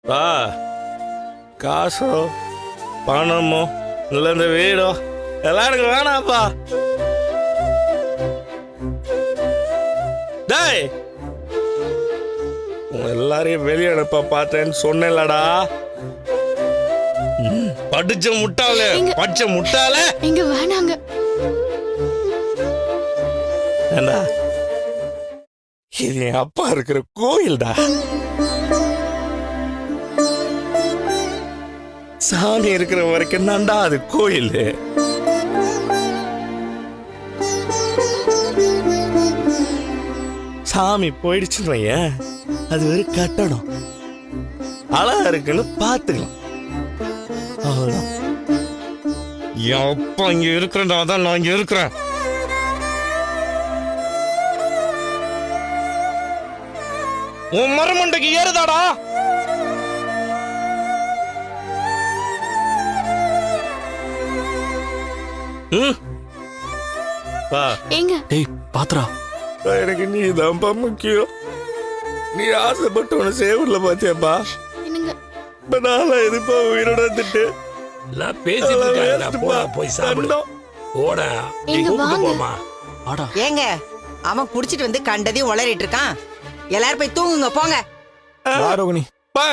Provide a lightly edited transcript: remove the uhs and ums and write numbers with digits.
பா காசோ பணமோ இல்லை இந்த வீடோ எல்லாம் எனக்கு வேணாப்பா. டேய் உங்க எல்லாரையும் வெளியே அனுப்ப பார்த்தேன்னு சொன்னேன்லடா. படிச்ச முட்டாளே படிச்ச முட்டாளே இங்க வேணாங்க. ஏண்டா இது என் அப்பா இருக்கிற கோயில்டா. சாமி இருக்கிற வரைக்கும் தான்டா அது கோயில். சாமி போயிடுச்சுன்னு வையேன், அது ஒரு கட்டடம். அழகா இருக்குன்னு பார்த்துக்கலாம், அவ்வளவுதான். என் அப்பா இங்க இருக்கிறதா தான் நான் இங்க இருக்கிறேன். உன் மரமண்டைக்கு ஏறுதாடா. டேய் பாத்ரா, எனக்கு நீ தான்ப்பா முக்கியம். நீ ஆசைப்பட்டு உன சேவூர்ல பாத்தியாப்பா. இப்ப நாளா எதுப்பா உயிரோட வந்துட்டு எல்லாம் பேசிட்டு இருக்காங்கடா. போடா போய் சாப்பிடு. போடா போமா. ஆடா ஏங்க அவன் குடிச்சிட்டு வந்து கண்டதையும் உளறிட்டு இருக்கான். எல்லாரும் போய் தூங்குங்க போங்க. ரோகிணி பா